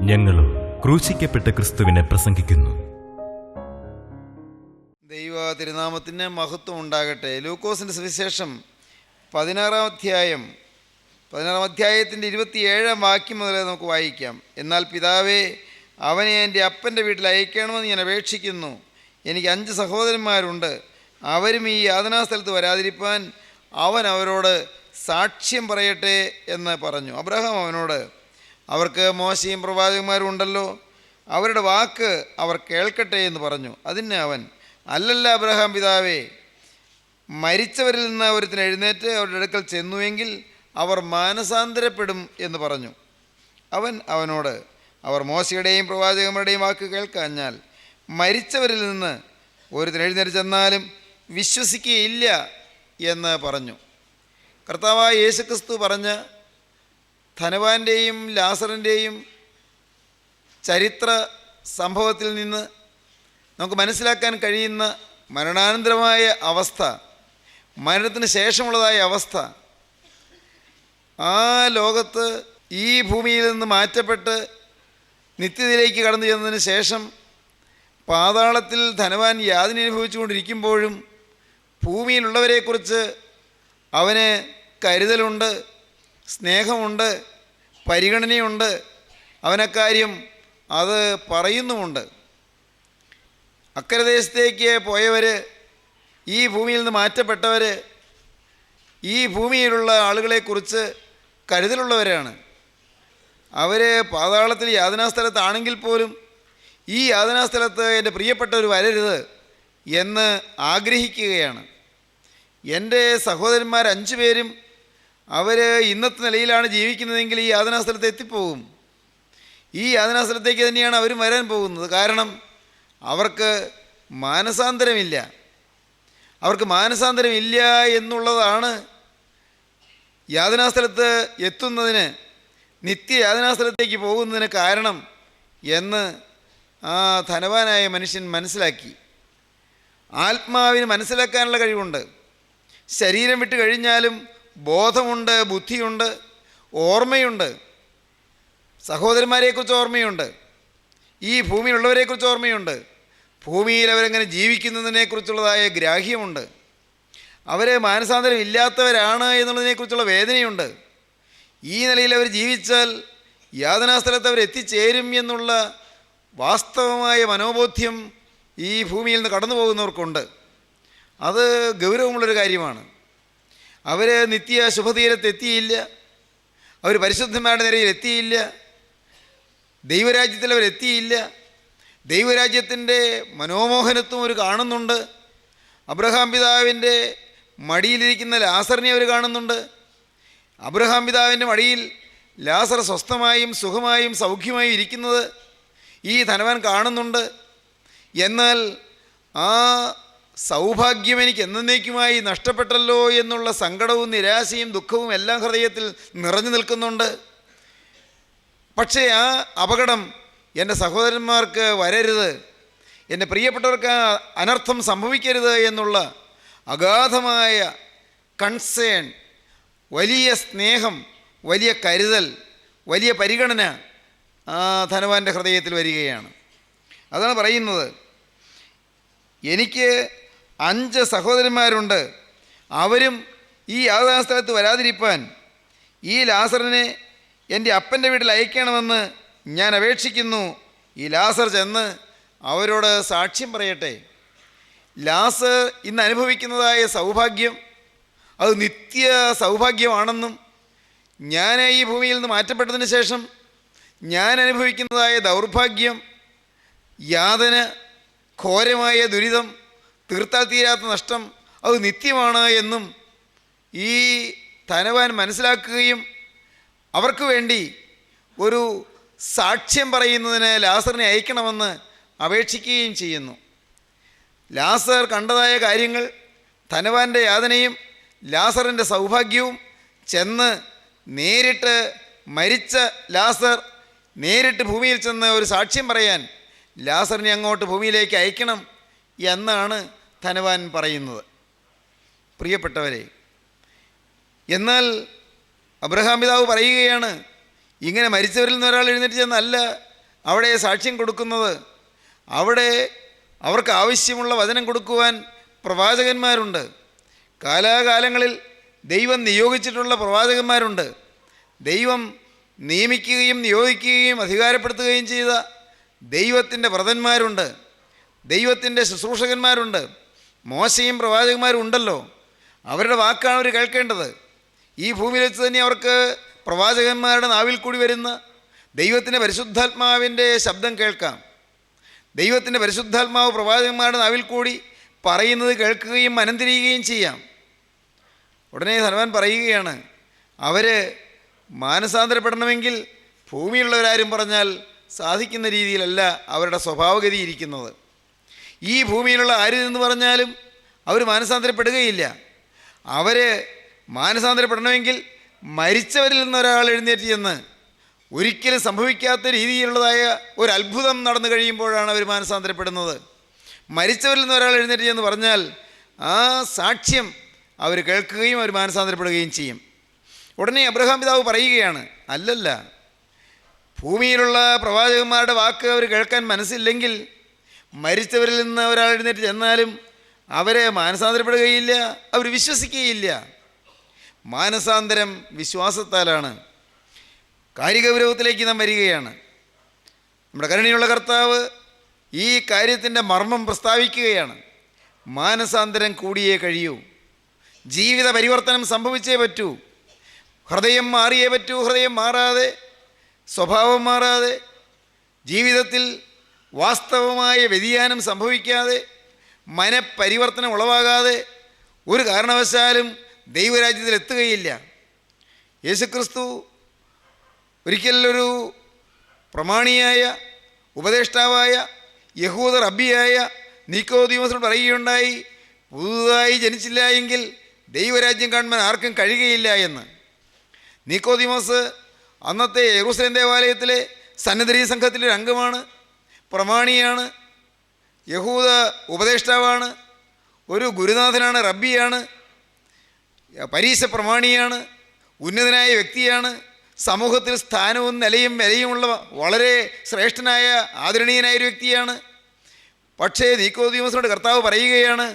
ഞങ്ങളും ക്രൂശിക്കപ്പെട്ട ക്രിസ്തുവിനെ പ്രസംഗിക്കുന്നു. ദൈവ തിരുനാമത്തിന് മഹത്വം ഉണ്ടാകട്ടെ. ലൂക്കോസിൻ്റെ സുവിശേഷം 16-ാം അധ്യായത്തിൻ്റെ 27-ാം വാക്യം മുതൽ നമുക്ക് വായിക്കാം. എന്നാൽ പിതാവേ, അവനെ എൻ്റെ അപ്പൻ്റെ വീട്ടിൽ അയക്കണമെന്ന് ഞാൻ അപേക്ഷിക്കുന്നു. എനിക്ക് 5 സഹോദരന്മാരുണ്ട്. അവരും ഈ യാതനാസ്ഥലത്ത് വരാതിരിപ്പാൻ അവൻ അവരോട് സാക്ഷ്യം പറയട്ടെ എന്ന് പറഞ്ഞു. അബ്രഹാം അവനോട്, അവർക്ക് മോശയും പ്രവാചകന്മാരും ഉണ്ടല്ലോ, അവരുടെ വാക്ക് അവർ കേൾക്കട്ടെ എന്ന് പറഞ്ഞു. അതിന് അവൻ, അല്ലല്ല അബ്രഹാം പിതാവേ, മരിച്ചവരിൽ നിന്ന് ഒരുത്തിന് എഴുന്നേറ്റ് അവരുടെ അടുക്കൽ ചെന്നുവെങ്കിൽ അവർ മാനസാന്തരപ്പെടും എന്ന് പറഞ്ഞു. അവൻ അവനോട്, അവർ മോശയുടെയും പ്രവാചകന്മാരുടെയും വാക്ക് കേൾക്കാഞ്ഞാൽ മരിച്ചവരിൽ നിന്ന് ഒരുത്തിന് എഴുന്നേറ്റ് ചെന്നാലും വിശ്വസിക്കുകയില്ല എന്ന് പറഞ്ഞു. കർത്താവായ യേശുക്രിസ്തു പറഞ്ഞ ധനവാന്റെയും ലാസറിൻ്റെയും ചരിത്ര സംഭവത്തിൽ നിന്ന് നമുക്ക് മനസ്സിലാക്കാൻ കഴിയുന്ന മരണാനന്തരമായ അവസ്ഥ, മരണത്തിന് ശേഷമുള്ളതായ അവസ്ഥ, ആ ലോകത്ത് ഈ ഭൂമിയിൽ നിന്ന് മാറ്റപ്പെട്ട് നിത്യതയിലേക്ക് കടന്നു ചെന്നതിന് ശേഷം പാതാളത്തിൽ ധനവാൻ യാതന അനുഭവിച്ചുകൊണ്ടിരിക്കുമ്പോഴും ഭൂമിയിലുള്ളവരെക്കുറിച്ച് അവന് കരുതലുണ്ട്, സ്നേഹമുണ്ട്, പരിഗണനയുണ്ട്. അവനക്കാര്യം അത് പറയുന്നുമുണ്ട്. അക്കരദേശത്തേക്ക് പോയവർ, ഈ ഭൂമിയിൽ നിന്ന് മാറ്റപ്പെട്ടവർ, ഈ ഭൂമിയിലുള്ള ആളുകളെക്കുറിച്ച് കരുതലുള്ളവരാണ്. അവർ പാതാളത്തിൽ യാതനാസ്ഥലത്താണെങ്കിൽ പോലും ഈ യാതനാസ്ഥലത്ത് എൻ്റെ പ്രിയപ്പെട്ടവർ വരരുത് എന്ന് ആഗ്രഹിക്കുകയാണ്. എൻ്റെ സഹോദരന്മാർ 5 പേരും അവർ ഇന്നത്തെ നിലയിലാണ് ജീവിക്കുന്നതെങ്കിൽ ഈ യാതനാസ്ഥലത്ത് എത്തിപ്പോകും. ഈ യാതനാസ്ഥലത്തേക്ക് തന്നെയാണ് അവരും വരാൻ പോകുന്നത്. കാരണം അവർക്ക് മാനസാന്തരമില്ല. അവർക്ക് മാനസാന്തരമില്ല എന്നുള്ളതാണ് യാതനാസ്ഥലത്ത് എത്തുന്നതിന്, നിത്യ യാതനാസ്ഥലത്തേക്ക് പോകുന്നതിന് കാരണം എന്ന് ആ ധനവാനായ മനുഷ്യൻ മനസ്സിലാക്കി. ആത്മാവിന് മനസ്സിലാക്കാനുള്ള കഴിവുണ്ട്. ശരീരം വിട്ട് കഴിഞ്ഞാലും ബോധമുണ്ട്, ബുദ്ധിയുണ്ട്, ഓർമ്മയുണ്ട്. സഹോദരന്മാരെക്കുറിച്ച് ഓർമ്മയുണ്ട്, ഈ ഭൂമിയിലുള്ളവരെക്കുറിച്ച് ഓർമ്മയുണ്ട്, ഭൂമിയിൽ അവരെങ്ങനെ ജീവിക്കുന്നതിനെക്കുറിച്ചുള്ളതായ ഗ്രാഹ്യമുണ്ട്. അവർ മാനസാന്തരം ഇല്ലാത്തവരാണ് എന്നുള്ളതിനെക്കുറിച്ചുള്ള വേദനയുണ്ട്. ഈ നിലയിൽ അവർ ജീവിച്ചാൽ യാതനാസ്ഥലത്ത് അവർ എത്തിച്ചേരും എന്നുള്ള വാസ്തവമായ മനോബോധ്യം ഈ ഭൂമിയിൽ നിന്ന് കടന്നു പോകുന്നവർക്കുണ്ട്. അത് ഗൗരവമുള്ളൊരു കാര്യമാണ്. അവർ നിത്യ ശുഭതീരത്തെത്തിയില്ല, അവർ പരിശുദ്ധന്മാരുടെ നിരയിൽ എത്തിയില്ല, ദൈവരാജ്യത്തിൽ അവരെത്തിയില്ല. ദൈവരാജ്യത്തിൻ്റെ മനോമോഹനത്വം അവർ കാണുന്നുണ്ട്. അബ്രഹാം പിതാവിൻ്റെ മടിയിലിരിക്കുന്ന ലാസറിനെ അവർ കാണുന്നുണ്ട്. അബ്രഹാം പിതാവിൻ്റെ മടിയിൽ ലാസർ സ്വസ്ഥമായും സുഖമായും സൗഖ്യമായും ഇരിക്കുന്നത് ഈ ധനവാൻ കാണുന്നുണ്ട്. എന്നാൽ ആ സൗഭാഗ്യം എനിക്ക് എന്നേക്കുമായി നഷ്ടപ്പെട്ടല്ലോ എന്നുള്ള സങ്കടവും നിരാശയും ദുഃഖവും എല്ലാം ഹൃദയത്തിൽ നിറഞ്ഞു നിൽക്കുന്നുണ്ട്. പക്ഷേ ആ അപകടം എൻ്റെ സഹോദരന്മാർക്ക് വരരുത്, എൻ്റെ പ്രിയപ്പെട്ടവർക്ക് അനർത്ഥം സംഭവിക്കരുത് എന്നുള്ള അഗാധമായ കൺസേൺ, വലിയ സ്നേഹം, വലിയ കരുതൽ, വലിയ പരിഗണന ആ ധനവാൻ്റെ ഹൃദയത്തിൽ വരികയാണ്. അതാണ് പറയുന്നത്, എനിക്ക് 5 സഹോദരന്മാരുണ്ട്. അവരും ഈ യാതനാസ്ഥലത്ത് വരാതിരിപ്പാൻ ഈ ലാസറിനെ എൻ്റെ അപ്പൻ്റെ വീട്ടിൽ അയക്കണമെന്ന് ഞാൻ അപേക്ഷിക്കുന്നു. ഈ ലാസർ ചെന്ന് അവരോട് സാക്ഷ്യം പറയട്ടെ. ലാസർ ഇന്ന് അനുഭവിക്കുന്നതായ സൗഭാഗ്യം അത് നിത്യ സൗഭാഗ്യമാണെന്നും, ഞാൻ ഈ ഭൂമിയിൽ നിന്ന് മാറ്റപ്പെട്ടതിന് ശേഷം ഞാൻ അനുഭവിക്കുന്നതായ ദൗർഭാഗ്യം, യാതന, ഘോരമായ ദുരിതം, തീർത്താൽ തീരാത്ത നഷ്ടം അത് നിത്യമാണ് എന്നും ഈ ധനവാൻ മനസ്സിലാക്കുകയും അവർക്ക് വേണ്ടി ഒരു സാക്ഷ്യം പറയുന്നതിന് ലാസറിനെ അയക്കണമെന്ന് അപേക്ഷിക്കുകയും ചെയ്യുന്നു. ലാസർ കണ്ടതായ കാര്യങ്ങൾ, ധനവാൻ്റെ യാതനയും ലാസറിൻ്റെ സൗഭാഗ്യവും ചെന്ന് നേരിട്ട് മരിച്ച ലാസർ നേരിട്ട് ഭൂമിയിൽ ചെന്ന് ഒരു സാക്ഷ്യം പറയാൻ ലാസറിനെ അങ്ങോട്ട് ഭൂമിയിലേക്ക് അയക്കണം എന്നാണ് ധനവാൻ പറയുന്നത്. പ്രിയപ്പെട്ടവരെ, എന്നാൽ അബ്രഹാം പിതാവ് പറയുകയാണ്, ഇങ്ങനെ മരിച്ചവരിൽ നിന്ന് ഒരാൾ എഴുന്നേറ്റ് ചെന്നല്ല അവിടെ സാക്ഷ്യം കൊടുക്കുന്നത്. അവിടെ അവർക്ക് ആവശ്യമുള്ള വചനം കൊടുക്കുവാൻ പ്രവാചകന്മാരുണ്ട്. കാലാകാലങ്ങളിൽ ദൈവം നിയോഗിച്ചിട്ടുള്ള പ്രവാചകന്മാരുണ്ട്. ദൈവം നിയമിക്കുകയും നിയോഗിക്കുകയും അധികാരപ്പെടുത്തുകയും ചെയ്ത ദൈവത്തിൻ്റെ വ്രതന്മാരുണ്ട്, ദൈവത്തിൻ്റെ ശുശ്രൂഷകന്മാരുണ്ട്. മോശയും പ്രവാചകന്മാരും ഉണ്ടല്ലോ. അവരുടെ വാക്കാണ് അവർ കേൾക്കേണ്ടത്. ഈ ഭൂമിയിൽ വെച്ച് തന്നെ അവർക്ക് പ്രവാചകന്മാരുടെ നാവിൽ കൂടി വരുന്ന ദൈവത്തിൻ്റെ പരിശുദ്ധാത്മാവിൻ്റെ ശബ്ദം കേൾക്കാം. ദൈവത്തിൻ്റെ പരിശുദ്ധാത്മാവ് പ്രവാചകന്മാരുടെ നാവിൽ കൂടി പറയുന്നത് കേൾക്കുകയും മനംതിരിയുകയും ചെയ്യാം. ഉടനെ ധനവാൻ പറയുകയാണ്, അവർ മാനസാന്തരപ്പെടണമെങ്കിൽ ഭൂമിയുള്ളവരാരും പറഞ്ഞാൽ സാധിക്കുന്ന രീതിയിലല്ല അവരുടെ സ്വഭാവഗതി ഇരിക്കുന്നത്. ഈ ഭൂമിയിലുള്ള ആരെന്ന് പറഞ്ഞാലും അവർ മാനസാന്തരപ്പെടുകയില്ല. അവർ മാനസാന്തരപ്പെടണമെങ്കിൽ മരിച്ചവരിൽ നിന്നൊരാൾ എഴുന്നേറ്റ് ചെന്ന് ഒരിക്കലും സംഭവിക്കാത്ത രീതിയിലുള്ളതായ ഒരു അത്ഭുതം നടന്നു കഴിയുമ്പോഴാണ് അവർ മാനസാന്തരപ്പെടുന്നത്. മരിച്ചവരിൽ നിന്ന് ഒരാൾ എഴുന്നേറ്റ് ചെന്ന് പറഞ്ഞാൽ ആ സാക്ഷ്യം അവർ കേൾക്കുകയും അവർ മാനസാന്തരപ്പെടുകയും ചെയ്യും. ഉടനെ അബ്രഹാം പിതാവ് പറയുകയാണ്, അല്ലല്ല, ഭൂമിയിലുള്ള പ്രവാചകന്മാരുടെ വാക്ക് അവർ കേൾക്കാൻ മനസ്സില്ലെങ്കിൽ മരിച്ചവരിൽ നിന്ന് ഒരാൾ എഴുന്നേറ്റ് ചെന്നാലും അവരെ മാനസാന്തരപ്പെടുകയില്ല, അവർ വിശ്വസിക്കുകയില്ല. മാനസാന്തരം വിശ്വാസത്താലാണ്. കാര്യഗൗരവത്തിലേക്ക് നാം വരികയാണ്. നമ്മുടെ കരുണയുള്ള കർത്താവ് ഈ കാര്യത്തിൻ്റെ മർമ്മം പ്രസ്താവിക്കുകയാണ്. മാനസാന്തരം കൂടിയേ കഴിയൂ. ജീവിത പരിവർത്തനം സംഭവിച്ചേ പറ്റൂ. ഹൃദയം മാറിയേ പറ്റൂ. ഹൃദയം മാറാതെ, സ്വഭാവം മാറാതെ, ജീവിതത്തിൽ വാസ്തവമായ വ്യതിയാനം സംഭവിക്കാതെ, മനപരിവർത്തനം ഉളവാകാതെ ഒരു കാരണവശാലും ദൈവരാജ്യത്തിൽ എത്തുകയില്ല. യേശുക്രിസ്തു ഒരിക്കലൊരു പ്രമാണിയായ ഉപദേഷ്ടാവായ യഹൂദ റബ്ബിയായ നിക്കോദീമോസിനോട് പറയുകയുണ്ടായി, പുതുതായി ജനിച്ചില്ല എങ്കിൽ ദൈവരാജ്യം കാണുവാൻ ആർക്കും കഴിയുകയില്ല എന്ന്. നിക്കോദീമോസ് അന്നത്തെ യെരൂശലേം ദേവാലയത്തിലെ സന്നദ്ധരീ സംഘത്തിലൊരു അംഗമാണ്, പ്രമാണിയാണ്, യഹൂദ ഉപദേഷ്ടാവാണ്, ഒരു ഗുരുനാഥനാണ്, റബ്ബിയാണ്, പരീശ പ്രമാണിയാണ്, ഉന്നതനായ വ്യക്തിയാണ്, സമൂഹത്തിൽ സ്ഥാനവും നിലയും വിലയുമുള്ള വളരെ ശ്രേഷ്ഠനായ ആദരണീയനായൊരു വ്യക്തിയാണ്. പക്ഷേ നിക്കോദീമോസിനോട് കർത്താവ് പറയുകയാണ്,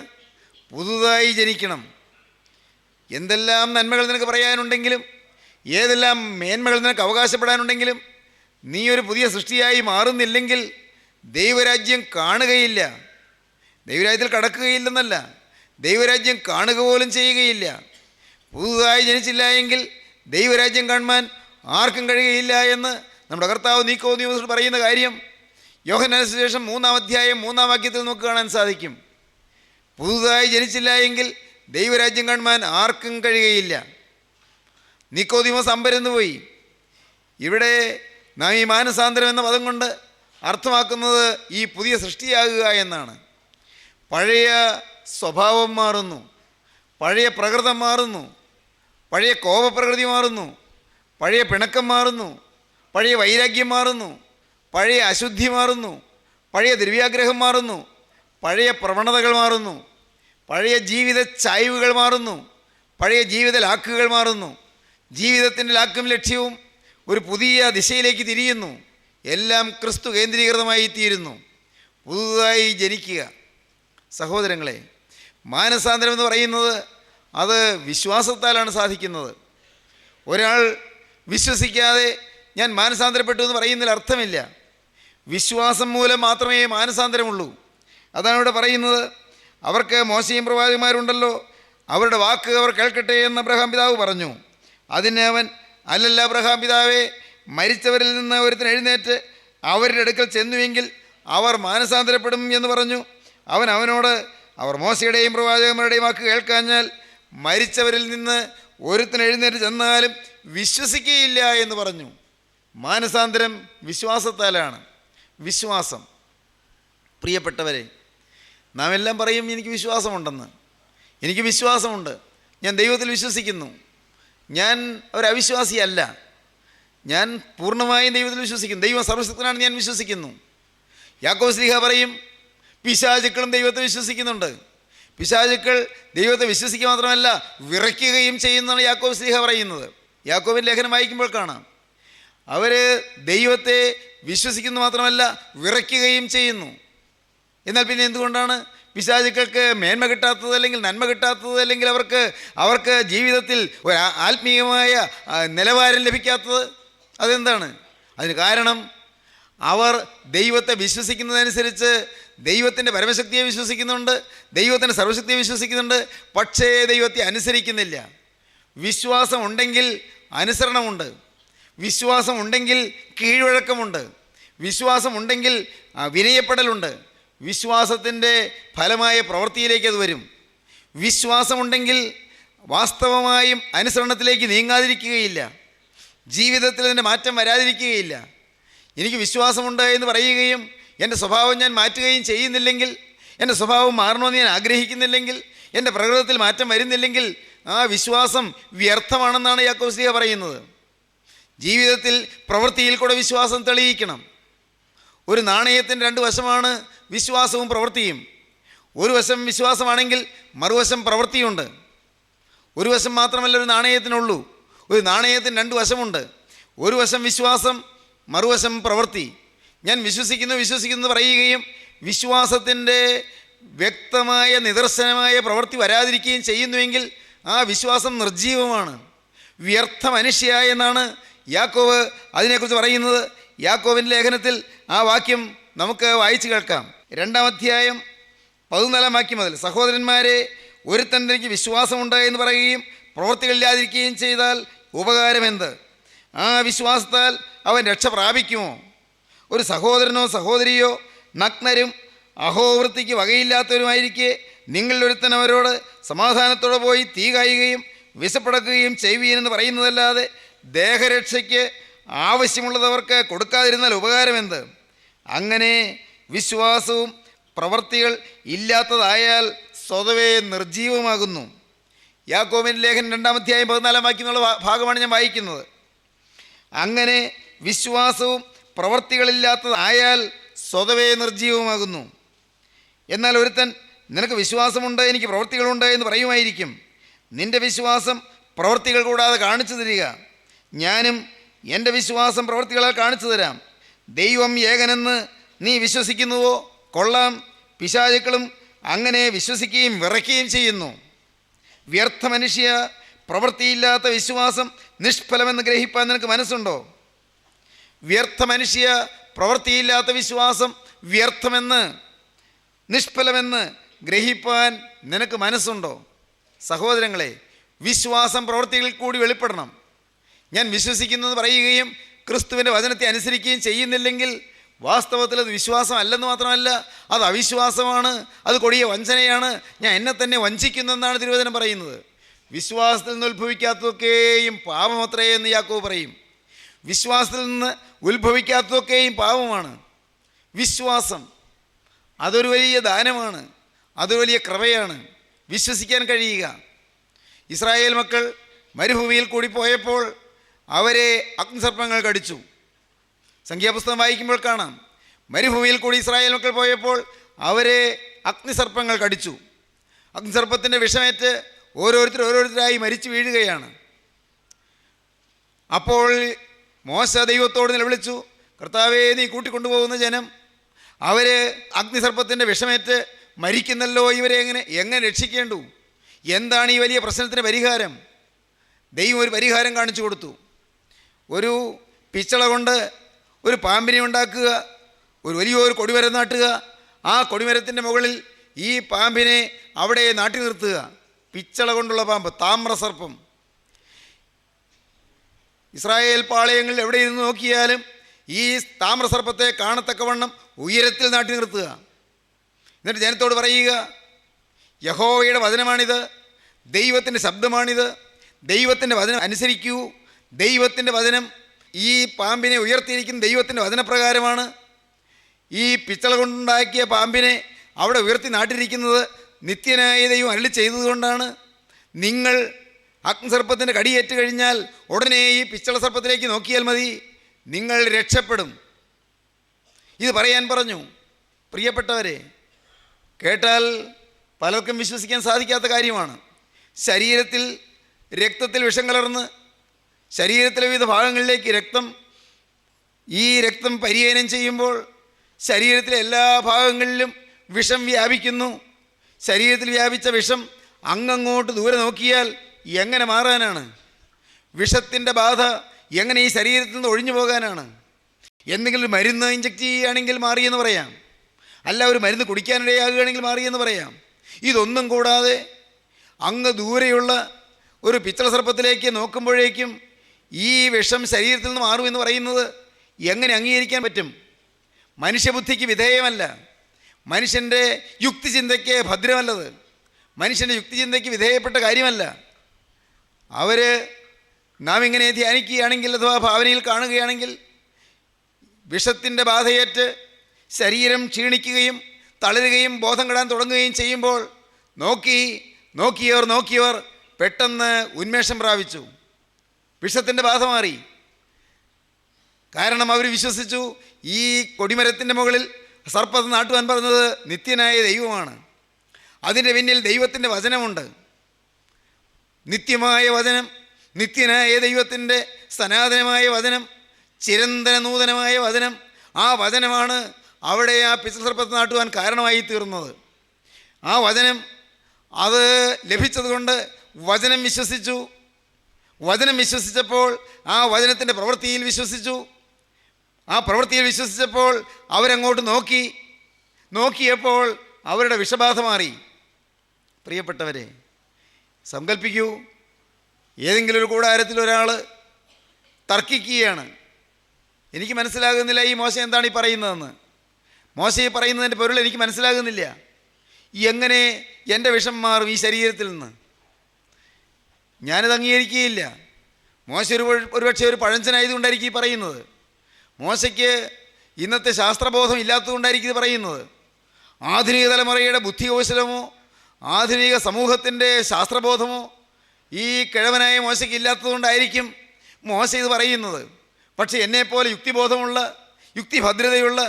പുതുതായി ജനിക്കണം. എന്തെല്ലാം നന്മകൾ നിനക്ക് പറയാനുണ്ടെങ്കിലും, ഏതെല്ലാം മേന്മകൾ നിനക്ക് അവകാശപ്പെടാനുണ്ടെങ്കിലും, നീ ഒരു പുതിയ സൃഷ്ടിയായി മാറുന്നില്ലെങ്കിൽ ദൈവരാജ്യം കാണുകയില്ല. ദൈവരാജ്യത്തിൽ കടക്കുകയില്ലെന്നല്ല, ദൈവരാജ്യം കാണുക പോലും ചെയ്യുകയില്ല. പുതുതായി ജനിച്ചില്ല എങ്കിൽ ദൈവരാജ്യം കാണുവാൻ ആർക്കും കഴിയുകയില്ല എന്ന് നമ്മുടെ കർത്താവ് നിക്കോദീമോസിനോട് പറയുന്ന കാര്യം യോഹന്നാന്റെ സുവിശേഷം 3-ാം അധ്യായം 3-ാം വാക്യത്തിൽ നമുക്ക് കാണാൻ സാധിക്കും. പുതുതായി ജനിച്ചില്ല എങ്കിൽ ദൈവരാജ്യം കാണുവാൻ ആർക്കും കഴിയുകയില്ല. നിക്കോദീമോസ് അമ്പരന്ന് പോയി. ഇവിടെ നാം ഈ മാനസാന്തരം എന്ന പദം കൊണ്ട് അർത്ഥമാക്കുന്നത് ഈ പുതിയ സൃഷ്ടിയാകുക എന്നാണ്. പഴയ സ്വഭാവം മാറുന്നു, പഴയ പ്രകൃതം മാറുന്നു, പഴയ കോപപ്രകൃതി മാറുന്നു, പഴയ പിണക്കം മാറുന്നു, പഴയ വൈരാഗ്യം മാറുന്നു, പഴയ അശുദ്ധി മാറുന്നു, പഴയ ദ്രവ്യാഗ്രഹം മാറുന്നു, പഴയ പ്രവണതകൾ മാറുന്നു, പഴയ ജീവിത ചായ്വുകൾ മാറുന്നു, പഴയ ജീവിത ലാക്കുകൾ മാറുന്നു. ജീവിതത്തിൻ്റെ ലാക്കും ലക്ഷ്യവും ഒരു പുതിയ ദിശയിലേക്ക് തിരിയുന്നു. എല്ലാം ക്രിസ്തു കേന്ദ്രീകൃതമായി തീരുന്നു. പുതുതായി ജനിക്കുക. സഹോദരങ്ങളെ, മാനസാന്തരം എന്ന് പറയുന്നത് അത് വിശ്വാസത്താലാണ് സാധിക്കുന്നത്. ഒരാൾ വിശ്വസിക്കാതെ ഞാൻ മാനസാന്തരപ്പെട്ടു എന്ന് പറയുന്നതിൽ അർത്ഥമില്ല. വിശ്വാസം മൂലം മാത്രമേ മാനസാന്തരമുള്ളൂ. അതാണ് ഇവിടെ പറയുന്നത്. അവർക്ക് മോശയും പ്രവാചകന്മാരുണ്ടല്ലോ, അവരുടെ വാക്ക് അവർ കേൾക്കട്ടെ എന്ന് അബ്രഹാം പിതാവ് പറഞ്ഞു. അതിന് അവൻ, അല്ലല്ല അബ്രഹാം പിതാവേ, മരിച്ചവരിൽ നിന്ന് ഒരുത്തൻ എഴുന്നേറ്റ് അവരുടെ അടുക്കൽ ചെന്നുവെങ്കിൽ അവർ മാനസാന്തരപ്പെടും എന്ന് പറഞ്ഞു. അവനോട്, അവർ മോശയുടെയും പ്രവാചകന്മാരുടെയും വാക്ക് കേൾക്കാഞ്ഞാൽ മരിച്ചവരിൽ നിന്ന് ഒരുത്തൻ എഴുന്നേറ്റ് ചെന്നാലും വിശ്വസിക്കുകയില്ല എന്ന് പറഞ്ഞു. മാനസാന്തരം വിശ്വാസത്താലാണ്. വിശ്വാസം, പ്രിയപ്പെട്ടവരെ, നാം എല്ലാം പറയും എനിക്ക് വിശ്വാസമുണ്ടെന്ന്. എനിക്ക് വിശ്വാസമുണ്ട്, ഞാൻ ദൈവത്തിൽ വിശ്വസിക്കുന്നു, ഞാൻ ഒരു അവിശ്വാസിയല്ല, ഞാൻ പൂർണ്ണമായും ദൈവത്തിൽ വിശ്വസിക്കുന്നു, ദൈവം സർവശക്തനാണ് ഞാൻ വിശ്വസിക്കുന്നു. യാക്കോബ് ശ്ലീഹ പറയും പിശാചുക്കളും ദൈവത്തെ വിശ്വസിക്കുന്നുണ്ട്. പിശാചുക്കൾ ദൈവത്തെ വിശ്വസിക്കുക മാത്രമല്ല വിറയ്ക്കുകയും ചെയ്യുന്നതാണ് യാക്കോബ് ശ്ലീഹ പറയുന്നത്. യാക്കോബിൻ്റെ ലേഖനം വായിക്കുമ്പോൾ കാണാം, അവർ ദൈവത്തെ വിശ്വസിക്കുന്നു മാത്രമല്ല വിറയ്ക്കുകയും ചെയ്യുന്നു. എന്നാൽ പിന്നെ എന്തുകൊണ്ടാണ് പിശാചുക്കൾക്ക് മേന്മ കിട്ടാത്തത്, അല്ലെങ്കിൽ നന്മ കിട്ടാത്തത്, അല്ലെങ്കിൽ അവർക്ക് ജീവിതത്തിൽ ഒരു ആത്മീയമായ നിലവാരം ലഭിക്കാത്തത്? അതെന്താണ്? അതിന് കാരണം അവർ ദൈവത്തെ വിശ്വസിക്കുന്നതനുസരിച്ച് ദൈവത്തിൻ്റെ പരമശക്തിയെ വിശ്വസിക്കുന്നുണ്ട്, ദൈവത്തിൻ്റെ സർവശക്തിയെ വിശ്വസിക്കുന്നുണ്ട്, പക്ഷേ ദൈവത്തെ അനുസരിക്കുന്നില്ല. വിശ്വാസം ഉണ്ടെങ്കിൽ അനുസരണമുണ്ട്, വിശ്വാസം ഉണ്ടെങ്കിൽ കീഴ്വഴക്കമുണ്ട്, വിശ്വാസം ഉണ്ടെങ്കിൽ വിനയപ്പെടലുണ്ട്. വിശ്വാസത്തിൻ്റെ ഫലമായ പ്രവൃത്തിയിലേക്ക് അത് വരും. വിശ്വാസമുണ്ടെങ്കിൽ വാസ്തവമായും അനുസരണത്തിലേക്ക് നീങ്ങാതിരിക്കുകയില്ല, ജീവിതത്തിൽ അതിൻ്റെ മാറ്റം വരാതിരിക്കുകയില്ല. എനിക്ക് വിശ്വാസമുണ്ട് എന്ന് പറയുകയും എൻ്റെ സ്വഭാവം ഞാൻ മാറ്റുകയും ചെയ്യുന്നില്ലെങ്കിൽ, എൻ്റെ സ്വഭാവം മാറണമെന്ന് ഞാൻ ആഗ്രഹിക്കുന്നില്ലെങ്കിൽ, എൻ്റെ പ്രകൃതത്തിൽ മാറ്റം വരുന്നില്ലെങ്കിൽ ആ വിശ്വാസം വ്യർത്ഥമാണെന്നാണ് യാക്കോബ് ശ്ലീഹ പറയുന്നത്. ജീവിതത്തിൽ പ്രവൃത്തിയിൽ കൂടെ വിശ്വാസം തെളിയിക്കണം. ഒരു നാണയത്തിൻ്റെ രണ്ട് വശമാണ് വിശ്വാസവും പ്രവൃത്തിയും. ഒരു വശം വിശ്വാസമാണെങ്കിൽ മറുവശം പ്രവൃത്തിയുണ്ട്. ഒരു വശം മാത്രമല്ല ഒരു നാണയത്തിനുള്ളൂ. ഒരു നാണയത്തിന് രണ്ട് വശമുണ്ട്. ഒരു വശം വിശ്വാസം, മറുവശം പ്രവൃത്തി. ഞാൻ വിശ്വസിക്കുന്നു പറയുകയും വിശ്വാസത്തിൻ്റെ വ്യക്തമായ നിദർശനമായ പ്രവൃത്തി വരാതിരിക്കുകയും ചെയ്യുന്നുവെങ്കിൽ ആ വിശ്വാസം നിർജ്ജീവമാണ്, വ്യർത്ഥ മനുഷ്യ എന്നാണ് യാക്കോബ് അതിനെക്കുറിച്ച് പറയുന്നത്. യാക്കോബിൻ്റെ ലേഖനത്തിൽ ആ വാക്യം നമുക്ക് വായിച്ചു കേൾക്കാം. 2-ാം അധ്യായം 14-ാം വാക്യം മുതൽ, സഹോദരന്മാരെ, ഒരുത്തൻ എനിക്ക് വിശ്വാസമുണ്ട് എന്ന് പറയുകയും പ്രവൃത്തികളില്ലാതിരിക്കുകയും ചെയ്താൽ ഉപകാരമെന്ത്? ആ വിശ്വാസത്താൽ അവൻ രക്ഷ പ്രാപിക്കുമോ? ഒരു സഹോദരനോ സഹോദരിയോ നഗ്നരും അഹോവൃത്തിക്ക് വകയില്ലാത്തവരുമായിരിക്കെ നിങ്ങളിലൊരുത്തൻ അവരോട് സമാധാനത്തോടെ പോയി തീ കായുകയും വിശപ്പടക്കുകയും ചെയ്യുവീനെന്ന് പറയുന്നതല്ലാതെ ദേഹരക്ഷയ്ക്ക് ആവശ്യമുള്ളതവർക്ക് കൊടുക്കാതിരുന്നാൽ ഉപകാരമെന്ത്? അങ്ങനെ വിശ്വാസവും പ്രവൃത്തികൾ ഇല്ലാത്തതായാൽ സ്വതവേ നിർജ്ജീവമാകുന്നു. യാക്കോബിൻ്റെ ലേഖനം 2-ാം അധ്യായം 14-ാം വാക്യമുള്ള ഭാഗമാണ് ഞാൻ വായിക്കുന്നത്. അങ്ങനെ വിശ്വാസവും പ്രവൃത്തികളില്ലാത്തതായാൽ സ്വതവേ നിർജ്ജീവമാകുന്നു. എന്നാൽ ഒരുത്തൻ നിനക്ക് വിശ്വാസമുണ്ട് എനിക്ക് പ്രവൃത്തികളുണ്ട് എന്ന് പറയുമായിരിക്കും. നിൻ്റെ വിശ്വാസം പ്രവൃത്തികൾ കൂടാതെ കാണിച്ചു തരിക, ഞാനും എൻ്റെ വിശ്വാസം പ്രവൃത്തികളാൽ കാണിച്ചു തരാം. ദൈവം ഏകനെന്ന് നീ വിശ്വസിക്കുന്നുവോ? കൊള്ളാം, പിശാചുക്കളും അങ്ങനെ വിശ്വസിക്കുകയും വിറയ്ക്കുകയും ചെയ്യുന്നു. വ്യർത്ഥ മനുഷ്യ, പ്രവൃത്തിയില്ലാത്ത വിശ്വാസം നിഷ്ഫലമെന്ന് ഗ്രഹിപ്പാൻ നിനക്ക് മനസ്സുണ്ടോ? വ്യർത്ഥ മനുഷ്യ, പ്രവൃത്തിയില്ലാത്ത വിശ്വാസം വ്യർത്ഥമെന്ന് നിഷ്ഫലമെന്ന് ഗ്രഹിപ്പാൻ നിനക്ക് മനസ്സുണ്ടോ? സഹോദരങ്ങളെ, വിശ്വാസം പ്രവൃത്തികളിൽ കൂടി വെളിപ്പെടണം. ഞാൻ വിശ്വസിക്കുന്നത് പറയുകയും ക്രിസ്തുവിൻ്റെ വചനത്തെ അനുസരിക്കുകയും ചെയ്യുന്നില്ലെങ്കിൽ വാസ്തവത്തിൽ അത് വിശ്വാസം അല്ലെന്ന് മാത്രമല്ല, അത് അവിശ്വാസമാണ്, അത് കൊടിയ വഞ്ചനയാണ്. ഞാൻ എന്നെ തന്നെ വഞ്ചിക്കുന്നെന്നാണ് തിരുവചനം പറയുന്നത്. വിശ്വാസത്തിൽ നിന്ന് ഉത്ഭവിക്കാത്തതൊക്കെയും പാപമത്രേ എന്ന് യാക്കോബ് പറയും. വിശ്വാസത്തിൽ നിന്ന് ഉത്ഭവിക്കാത്തതൊക്കെയും പാപമാണ്. വിശ്വാസം അതൊരു വലിയ ദാനമാണ്, അതൊരു വലിയ കൃപയാണ്, വിശ്വസിക്കാൻ കഴിയുക. ഇസ്രായേൽ മക്കൾ മരുഭൂമിയിൽ കൂടി പോയപ്പോൾ അവരെ അഗ്നിസർപ്പങ്ങൾ കടിച്ചു. സംഖ്യാപുസ്തകം വായിക്കുമ്പോൾ കാണാം, മരുഭൂമിയിൽ കൂടി ഇസ്രായേൽ മക്കൾ പോയപ്പോൾ അവരെ അഗ്നിസർപ്പങ്ങൾ കടിച്ചു. അഗ്നിസർപ്പത്തിൻ്റെ വിഷമേറ്റ് ഓരോരുത്തരായി മരിച്ചു വീഴുകയാണ്. അപ്പോൾ മോശ ദൈവത്തോട് നിലവിളിച്ചു, കർത്താവേ, നീ കൂട്ടിക്കൊണ്ടുപോകുന്ന ജനം അവർ അഗ്നിസർപ്പത്തിൻ്റെ വിഷമേറ്റ് മരിക്കുന്നല്ലോ, ഇവരെ എങ്ങനെ രക്ഷിക്കേണ്ടു? എന്താണ് ഈ വലിയ പ്രശ്നത്തിന് പരിഹാരം? ദൈവം ഒരു പരിഹാരം കാണിച്ചു കൊടുത്തു. ഒരു പിച്ചള കൊണ്ട് ഒരു പാമ്പിനെ ഉണ്ടാക്കുക, ഒരു വലിയൊരു കൊടിമരം നാട്ടുക, ആ കൊടിമരത്തിൻ്റെ മുകളിൽ ഈ പാമ്പിനെ അവിടെ നാട്ടി നിർത്തുക. പിച്ചള കൊണ്ടുള്ള പാമ്പ്, താമ്രസർപ്പം. ഇസ്രായേൽ പാളയങ്ങളിൽ എവിടെ ഇരുന്ന് നോക്കിയാലും ഈ താമ്രസർപ്പത്തെ കാണത്തക്കവണ്ണം ഉയരത്തിൽ നാട്ടി നിർത്തുക. എന്നിട്ട് ജനത്തോട് പറയുക, യഹോവയുടെ വചനമാണിത്, ദൈവത്തിൻ്റെ ശബ്ദമാണിത്. ദൈവത്തിൻ്റെ വചനം അനുസരിക്കൂ. ദൈവത്തിൻ്റെ വചനം ഈ പാമ്പിനെ ഉയർത്തിയിരിക്കുന്ന ദൈവത്തിൻ്റെ വചനപ്രകാരമാണ്. ഈ പിച്ചള കൊണ്ടുണ്ടാക്കിയ പാമ്പിനെ അവിടെ ഉയർത്തി നാട്ടിരിക്കുന്നത് നിത്യനായ ദൈവം അരുളി ചെയ്തതുകൊണ്ടാണ്. നിങ്ങൾ അഗ്നിസർപ്പത്തിൻ്റെ കടിയേറ്റ് കഴിഞ്ഞാൽ ഉടനെ ഈ പിച്ചള സർപ്പത്തിലേക്ക് നോക്കിയാൽ മതി, നിങ്ങൾ രക്ഷപ്പെടും. ഇത് പറയാൻ പറഞ്ഞു. പ്രിയപ്പെട്ടവരെ, കേട്ടാൽ പലർക്കും വിശ്വസിക്കാൻ സാധിക്കാത്ത കാര്യമാണ്. ശരീരത്തിൽ രക്തത്തിൽ വിഷം കലർന്ന് ശരീരത്തിലെ വിവിധ ഭാഗങ്ങളിലേക്ക് ഈ രക്തം പരിഹരണം ചെയ്യുമ്പോൾ ശരീരത്തിലെ എല്ലാ ഭാഗങ്ങളിലും വിഷം വ്യാപിക്കുന്നു. ശരീരത്തിൽ വ്യാപിച്ച വിഷം അങ്ങോട്ട് ദൂരെ നോക്കിയാൽ എങ്ങനെ മാറാനാണ്? വിഷത്തിൻ്റെ ബാധ എങ്ങനെ ഈ ശരീരത്തിൽ നിന്ന് ഒഴിഞ്ഞു പോകാനാണ്? എന്തെങ്കിലും മരുന്ന് ഇഞ്ചക്ട് ചെയ്യുകയാണെങ്കിൽ മാറിയെന്ന് പറയാം, അല്ല ഒരു മരുന്ന് കുടിക്കാനിടയാകുകയാണെങ്കിൽ മാറിയെന്ന് പറയാം. ഇതൊന്നും കൂടാതെ അങ്ങ് ദൂരെയുള്ള ഒരു പിച്ചള സർപ്പത്തിലേക്ക് നോക്കുമ്പോഴേക്കും ഈ വിഷം ശരീരത്തിൽ നിന്ന് മാറുമെന്ന് പറയുന്നത് എങ്ങനെ അംഗീകരിക്കാൻ പറ്റും? മനുഷ്യബുദ്ധിക്ക് വിധേയമല്ല. മനുഷ്യൻ്റെ യുക്തിചിന്തയ്ക്ക് ഭദ്രമല്ലത്. മനുഷ്യൻ്റെ യുക്തിചിന്തയ്ക്ക് വിധേയപ്പെട്ട കാര്യമല്ല. നാം ഇങ്ങനെ ധ്യാനിക്കുകയാണെങ്കിൽ അഥവാ ഭാവനയിൽ കാണുകയാണെങ്കിൽ വിഷത്തിൻ്റെ ബാധയേറ്റ് ശരീരം ക്ഷീണിക്കുകയും തളരുകയും ബോധം കെടാൻ തുടങ്ങുകയും ചെയ്യുമ്പോൾ നോക്കിയവർ പെട്ടെന്ന് ഉന്മേഷം പ്രാപിച്ചു. വിഷത്തിൻ്റെ ബാധ മാറി. കാരണം അവർ വിശ്വസിച്ചു ഈ കൊടിമരത്തിൻ്റെ മുകളിൽ സർപ്പത്തെ നാട്ടുവാൻ പറഞ്ഞത് നിത്യനായ ദൈവമാണ്. അതിൻ്റെ പിന്നിൽ ദൈവത്തിൻ്റെ വചനമുണ്ട്. നിത്യമായ വചനം, നിത്യനായ ദൈവത്തിൻ്റെ സനാതനമായ വചനം, ചിരന്തന നൂതനമായ വചനം. ആ വചനമാണ് അവിടെ ആ പിച്ചള സർപ്പത്തെ നാട്ടുവാൻ കാരണമായി തീർന്നത്. ആ വചനം അത് ലഭിച്ചതുകൊണ്ട് വചനം വിശ്വസിച്ചു. വചനം വിശ്വസിച്ചപ്പോൾ ആ വചനത്തിൻ്റെ പ്രവൃത്തിയിൽ വിശ്വസിച്ചു. ആ പ്രവൃത്തിയിൽ വിശ്വസിച്ചപ്പോൾ അവരങ്ങോട്ട് നോക്കിയപ്പോൾ അവരുടെ വിഷബാധ മാറി. പ്രിയപ്പെട്ടവരെ, സങ്കല്പിക്കൂ, ഏതെങ്കിലും ഒരു കൂടാരത്തിൽ ഒരാൾ തർക്കിക്കുകയാണ്. എനിക്ക് മനസ്സിലാകുന്നില്ല ഈ മോശ എന്താണ് ഈ പറയുന്നതെന്ന്. മോശ ഈ പറയുന്നതിൻ്റെ പൊരുൾ എനിക്ക് മനസ്സിലാകുന്നില്ല. എങ്ങനെ എൻ്റെ വിഷം മാറും ഈ ശരീരത്തിൽ നിന്ന്? ഞാനത് അംഗീകരിക്കുകയില്ല. മോശ ഒരുപക്ഷെ ഒരു പഴഞ്ചനായതുകൊണ്ടായിരിക്കും ഈ പറയുന്നത്. മോശയ്ക്ക് ഇന്നത്തെ ശാസ്ത്രബോധം ഇല്ലാത്തതുകൊണ്ടായിരിക്കും ഇത് പറയുന്നത്. ആധുനിക തലമുറയുടെ ബുദ്ധികൗശലമോ ആധുനിക സമൂഹത്തിൻ്റെ ശാസ്ത്രബോധമോ ഈ കിഴവനായ മോശയ്ക്ക് ഇല്ലാത്തതുകൊണ്ടായിരിക്കും മോശ ഇത് പറയുന്നത്. പക്ഷേ എന്നെപ്പോലെ യുക്തിബോധമുള്ള യുക്തിഭദ്രതയുള്ള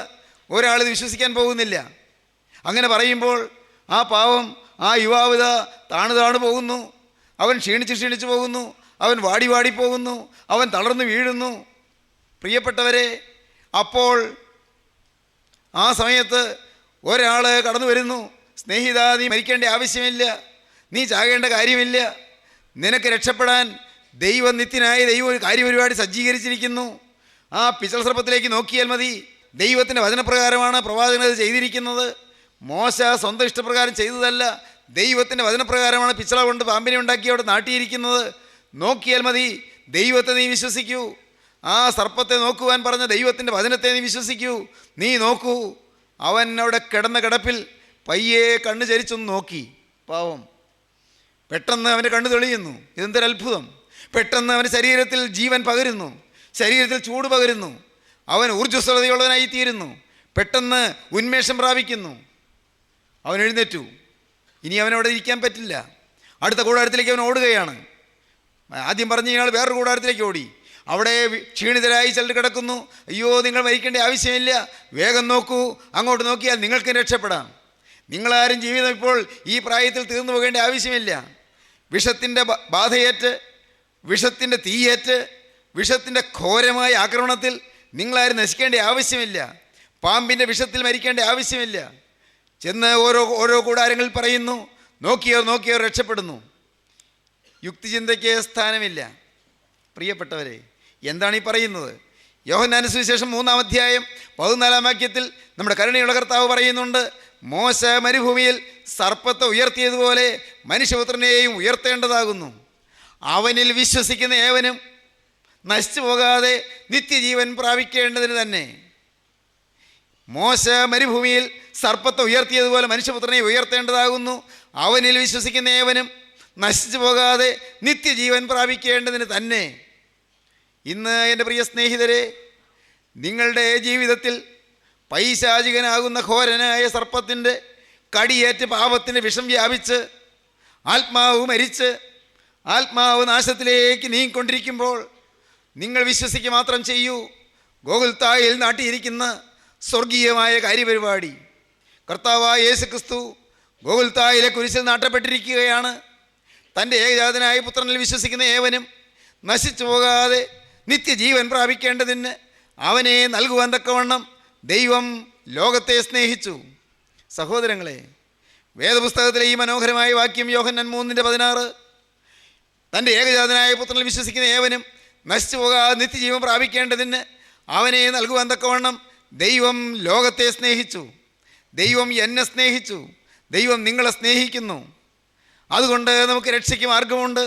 ഒരാളിത് വിശ്വസിക്കാൻ പോകുന്നില്ല. അങ്ങനെ പറയുമ്പോൾ ആ പാവം, ആ യുവാവിത താണു പോകുന്നു. അവൻ ക്ഷീണിച്ച് പോകുന്നു. അവൻ വാടി പോകുന്നു. അവൻ തളർന്നു വീഴുന്നു. പ്രിയപ്പെട്ടവരെ, അപ്പോൾ ആ സമയത്ത് ഒരാൾ കടന്നു വരുന്നു. സ്നേഹിതാ, നീ മരിക്കേണ്ട ആവശ്യമില്ല, നീ ചാകേണ്ട കാര്യമില്ല. നിനക്ക് രക്ഷപ്പെടാൻ നിത്യനായ ദൈവം ഒരു കാര്യപരിപാടി സജ്ജീകരിച്ചിരിക്കുന്നു. ആ പിച്ചള സർപ്പത്തിലേക്ക് നോക്കിയാൽ മതി. ദൈവത്തിൻ്റെ വചനപ്രകാരമാണ് പ്രവാചകൻ അത് ചെയ്തിരിക്കുന്നത്. മോശ സ്വന്തം ഇഷ്ടപ്രകാരം ചെയ്തതല്ല. ദൈവത്തിൻ്റെ വചനപ്രകാരമാണ് പിച്ചള കൊണ്ട് പാമ്പിനെ ഉണ്ടാക്കി അവിടെ നാട്ടിയിരിക്കുന്നത്. നോക്കിയാൽ മതി. ദൈവത്തെ നീ വിശ്വസിക്കൂ. ആ സർപ്പത്തെ നോക്കുവാൻ പറഞ്ഞ ദൈവത്തിൻ്റെ വചനത്തെ നീ വിശ്വസിക്കൂ. നീ നോക്കൂ, അവൻ അവിടെ കിടന്ന കിടപ്പിൽ പയ്യെ കണ്ണ് ചരിച്ചൊന്ന് നോക്കി. പാവം, പെട്ടെന്ന് അവൻ്റെ കണ്ണ് തെളിയുന്നു. ഇതെന്തൊരു അത്ഭുതം! പെട്ടെന്ന് അവൻ്റെ ശരീരത്തിൽ ജീവൻ പകരുന്നു, ശരീരത്തിൽ ചൂട് പകരുന്നു. അവൻ ഊർജ്ജസ്വലതയുള്ളവനായിത്തീരുന്നു. പെട്ടെന്ന് ഉന്മേഷം പ്രാപിക്കുന്നു. അവൻ എഴുന്നേറ്റു. ഇനി അവനവിടെ ഇരിക്കാൻ പറ്റില്ല. അടുത്ത കൂടാരത്തിലേക്ക് അവൻ ഓടുകയാണ്. ആദ്യം പറഞ്ഞ ഇയാൾ വേറൊരു കൂടാരത്തിലേക്ക് ഓടി. അവിടെ ക്ഷീണിതരായി ചിലർ കിടക്കുന്നു. അയ്യോ, നിങ്ങൾ മരിക്കേണ്ട ആവശ്യമില്ല, വേഗം നോക്കൂ, അങ്ങോട്ട് നോക്കിയാൽ നിങ്ങൾക്ക് രക്ഷപ്പെടാം. നിങ്ങളാരും ജീവിതം ഇപ്പോൾ ഈ പ്രായത്തിൽ തീർന്നു പോകേണ്ട ആവശ്യമില്ല. വിഷത്തിൻ്റെ ബാധയേറ്റ്, വിഷത്തിൻ്റെ തീയേറ്റ്, വിഷത്തിൻ്റെ ഘോരമായ ആക്രമണത്തിൽ നിങ്ങളാരും നശിക്കേണ്ട ആവശ്യമില്ല. പാമ്പിൻ്റെ വിഷത്തിൽ മരിക്കേണ്ട ആവശ്യമില്ല. ചെന്ന് ഓരോ കൂടാരങ്ങളിൽ പറയുന്നു, നോക്കിയവർ രക്ഷപ്പെടുന്നു. യുക്തിചിന്തയ്ക്ക് സ്ഥാനമില്ല. പ്രിയപ്പെട്ടവരെ, എന്താണ് ഈ പറയുന്നത്? യോഹന്നാന്റെ സുവിശേഷം 3-ാം അധ്യായം 14-ാം വാക്യത്തിൽ നമ്മുടെ കരുണയുള്ള കർത്താവ് പറയുന്നുണ്ട്, മോശ മരുഭൂമിയിൽ സർപ്പത്തെ ഉയർത്തിയതുപോലെ മനുഷ്യപുത്രനെയും ഉയർത്തേണ്ടതാകുന്നു. അവനിൽ വിശ്വസിക്കുന്ന ഏവനും നശിച്ചു പോകാതെ നിത്യജീവൻ പ്രാപിക്കേണ്ടതിന് തന്നെ. മോശ മരുഭൂമിയിൽ സർപ്പത്തെ ഉയർത്തിയതുപോലെ മനുഷ്യപുത്രനെ ഉയർത്തേണ്ടതാകുന്നു. അവനിൽ വിശ്വസിക്കുന്ന ഏവനും നശിച്ചു പോകാതെ നിത്യജീവൻ പ്രാപിക്കേണ്ടതിന് തന്നെ. ഇന്ന് എൻ്റെ പ്രിയ സ്നേഹിതരെ, നിങ്ങളുടെ ജീവിതത്തിൽ പൈശാചികനാകുന്ന ഘോരനായ സർപ്പത്തിൻ്റെ കടിയേറ്റ് പാപത്തിൻ്റെ വിഷം വ്യാപിച്ച് ആത്മാവ് മരിച്ച് ആത്മാവ് നാശത്തിലേക്ക് നീങ്ങിക്കൊണ്ടിരിക്കുമ്പോൾ നിങ്ങൾ വിശ്വസിക്കുക മാത്രം ചെയ്യൂ. ഗോകുൽത്തായിൽ നാട്ടിയിരിക്കുന്ന സ്വർഗീയമായ കാര്യപരിപാടി കർത്താവായ യേശുക്രിസ്തു ഗോകുൽത്തായിലെ കുരിശിൽ നാട്ടപ്പെട്ടിരിക്കുകയാണ്. തൻ്റെ ഏകജാതനായ പുത്രനിൽ വിശ്വസിക്കുന്ന ഏവനും നശിച്ചു പോകാതെ നിത്യജീവൻ പ്രാപിക്കേണ്ടതിന് അവനെ നൽകുവാൻ തക്കവണ്ണം ദൈവം ലോകത്തെ സ്നേഹിച്ചു. സഹോദരങ്ങളെ, വേദപുസ്തകത്തിലെ ഈ മനോഹരമായ വാക്യം യോഹന്നാൻ 3:16, തൻ്റെ ഏകജാതനായ പുത്രനിൽ വിശ്വസിക്കുന്ന ഏവനും നശിച്ചു പോകാതെ നിത്യജീവൻ പ്രാപിക്കേണ്ടതിന് അവനെ നൽകുവാൻ തക്കവണ്ണം ദൈവം ലോകത്തെ സ്നേഹിച്ചു. ദൈവം എന്നെ സ്നേഹിച്ചു. ദൈവം നിങ്ങളെ സ്നേഹിക്കുന്നു. അതുകൊണ്ട് നമുക്ക് രക്ഷയ്ക്ക് മാർഗമുണ്ട്.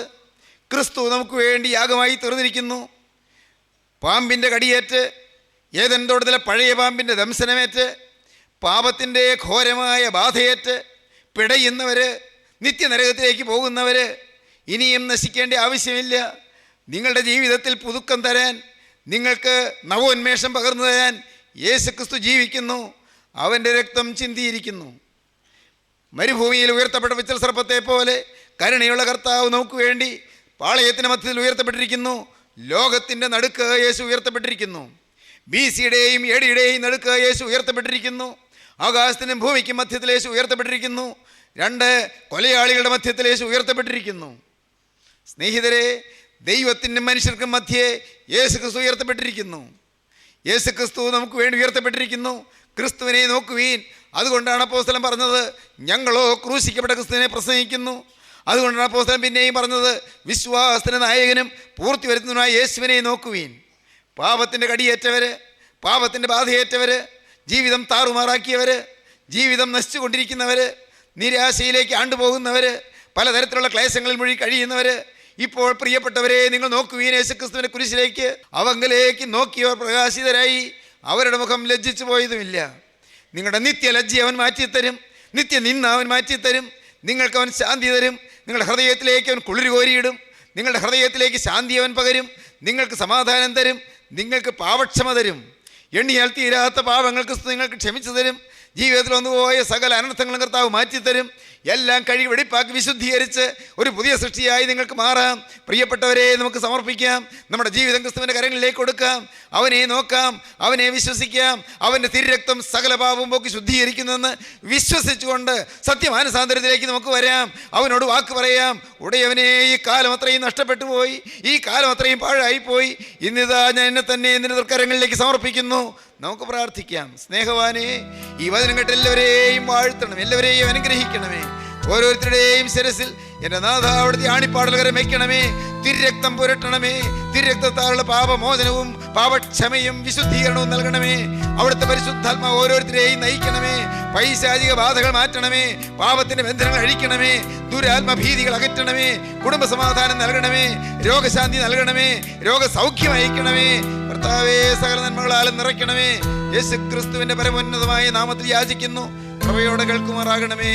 ക്രിസ്തു നമുക്ക് വേണ്ടി യാഗമായി തീർന്നിരിക്കുന്നു. പാമ്പിൻ്റെ കടിയേറ്റ്, ഏദൻ തോട്ടത്തിലെ പഴയ പാമ്പിൻ്റെ ദംശനമേറ്റ്, പാപത്തിൻ്റെ ഘോരമായ ബാധയേറ്റ് പിടയുന്നവർ, നിത്യനരകത്തിലേക്ക് പോകുന്നവർ ഇനിയും നശിക്കേണ്ട ആവശ്യമില്ല. നിങ്ങളുടെ ജീവിതത്തിൽ പുതുക്കം തരാൻ, നിങ്ങൾക്ക് നവോന്മേഷം പകർന്നു തരാൻ യേശുക്രിസ്തു ജീവിക്കുന്നു. അവൻ്റെ രക്തം ചിന്തിയിരിക്കുന്നു. മരുഭൂമിയിൽ ഉയർത്തപ്പെട്ട വിച്ചൽ സർപ്പത്തെ പോലെ കരുണയുള്ള കർത്താവ് നമുക്ക് വേണ്ടി പാളയത്തിൻ്റെ മധ്യത്തിൽ ഉയർത്തപ്പെട്ടിരിക്കുന്നു. ലോകത്തിൻ്റെ നടുക്ക് യേശു ഉയർത്തപ്പെട്ടിരിക്കുന്നു. BC-യുടെയും AD-യുടെയും നടുക്ക് യേശു ഉയർത്തപ്പെട്ടിരിക്കുന്നു. ആകാശത്തിനും ഭൂമിക്കും മധ്യത്തിൽ യേശു ഉയർത്തപ്പെട്ടിരിക്കുന്നു. 2 കൊലയാളികളുടെ മധ്യത്തിൽ യേശു ഉയർത്തപ്പെട്ടിരിക്കുന്നു. സ്നേഹിതരെ, ദൈവത്തിനും മനുഷ്യർക്കും മധ്യേ യേശുക്രിസ്തു ഉയർത്തപ്പെട്ടിരിക്കുന്നു. യേശുക്രിസ്തു നമുക്ക് വേണ്ടി ഉയർത്തപ്പെട്ടിരിക്കുന്നു. ക്രിസ്തുവിനെ നോക്കുവീൻ. അതുകൊണ്ടാണ് അപ്പോസ്തലൻ പറഞ്ഞത്, ഞങ്ങളോ ക്രൂശിക്കപ്പെട്ട ക്രിസ്തുവിനെ പ്രസംഗിക്കുന്നു. അതുകൊണ്ടാണ് അപ്പോസ്തലൻ പിന്നെയും പറഞ്ഞത്, വിശ്വാസത്തിൻ്റെ നായകനും പൂർത്തി വരുത്തുന്നതിനായ യേശുവിനെ നോക്കുവീൻ. പാപത്തിൻ്റെ കടിയേറ്റവർ, പാപത്തിൻ്റെ ബാധയേറ്റവർ, ജീവിതം താറുമാറാക്കിയവർ, ജീവിതം നശിച്ചുകൊണ്ടിരിക്കുന്നവർ, നിരാശയിലേക്ക് ആണ്ടുപോകുന്നവർ, പലതരത്തിലുള്ള ക്ലേശങ്ങളിൽ മുഴുകി കഴിയുന്നവർ, ഇപ്പോൾ പ്രിയപ്പെട്ടവരെ നിങ്ങൾ നോക്കുവീൻ യേശുക്രിസ്തുവിൻ്റെ കുരിശിലേക്ക്. അവങ്കലേക്ക് നോക്കിയവർ പ്രകാശിതരായി. അവരുടെ മുഖം ലജ്ജിച്ചു പോയതുമില്ല. നിങ്ങളുടെ നിത്യലജ്ജ അവൻ മാറ്റിത്തരും. നിത്യനിന്ദ അവൻ മാറ്റിത്തരും. നിങ്ങൾക്ക് അവൻ ശാന്തി തരും. നിങ്ങളുടെ ഹൃദയത്തിലേക്ക് അവൻ കുളിര് കോരിയിടും. നിങ്ങളുടെ ഹൃദയത്തിലേക്ക് ശാന്തി അവൻ പകരും. നിങ്ങൾക്ക് സമാധാനം തരും. നിങ്ങൾക്ക് പാപക്ഷമ തരും. എണ്ണിയാൽ തീരാത്ത പാപങ്ങൾ ക്രിസ്തു നിങ്ങൾക്ക് ക്ഷമിച്ചു തരും. ജീവിതത്തിൽ വന്നുപോയ സകല അനർത്ഥങ്ങളും കർത്താവ് മാറ്റിത്തരും. എല്ലാം കഴുകി വെടിപ്പാക്കി വിശുദ്ധീകരിച്ച് ഒരു പുതിയ സൃഷ്ടിയായി നിങ്ങൾക്ക് മാറാം. പ്രിയപ്പെട്ടവരെ, നമുക്ക് സമർപ്പിക്കാം. നമ്മുടെ ജീവിതം ക്രിസ്തുവിൻ്റെ കരങ്ങളിലേക്ക് കൊടുക്കാം. അവനെ നോക്കാം, അവനെ വിശ്വസിക്കാം. അവൻ്റെ തിരുരക്തം സകല പാപവും പോക്കി ശുദ്ധീകരിക്കുന്നെന്ന് വിശ്വസിച്ചുകൊണ്ട് സത്യമാനസാന്തരത്തിലേക്ക് നമുക്ക് വരാം. അവനോട് വാക്ക് പറയാം, ഉടയവനെ, ഈ കാലം അത്രയും നഷ്ടപ്പെട്ടു പോയി, ഈ കാലം അത്രയും പാഴായിപ്പോയി. ഇന്നിതാ ഞാൻ എന്നെ തന്നെ നിന്റെ കരങ്ങളിലേക്ക് സമർപ്പിക്കുന്നു. നമുക്ക് പ്രാർത്ഥിക്കാം. സ്നേഹവാനെ, ഈ വചനം കേട്ട് എല്ലാവരെയും വാഴ്ത്തണം, എല്ലാവരെയും അനുഗ്രഹിക്കണമേ. ഓരോരുത്തരുടെയും ശിരസിൽ എൻ്റെ നാഥ അവിടുത്തെ ആണിപ്പാടലുകരം വയ്ക്കണമേ. തിരുരക്തം പുരട്ടണമേ. തിരുരക്തത്താലുള്ള പാപമോചനവും പാപക്ഷമയും വിശുദ്ധീകരണവും നൽകണമേ. അവിടുത്തെ പരിശുദ്ധാത്മാവ് ഓരോരുത്തരെയും നയിക്കണമേ. പൈശാചിക ബാധകൾ മാറ്റണമേ. പാപത്തിൻ്റെ ബന്ധനങ്ങൾ അഴിക്കണമേ. ദുരാത്മഭീതികൾ അകറ്റണമേ. കുടുംബസമാധാനം നൽകണമേ. രോഗശാന്തി നൽകണമേ. രോഗസൗഖ്യം അയക്കണമേ. കർത്താവേ, സകല നന്മകളാലും നിറയ്ക്കണമേ. യേശുക്രിസ്തുവിൻ്റെ പരമോന്നതമായ നാമത്തിൽ യാചിക്കുന്നു. കൃപയോടെ കേൾക്കുമാറാകണമേ.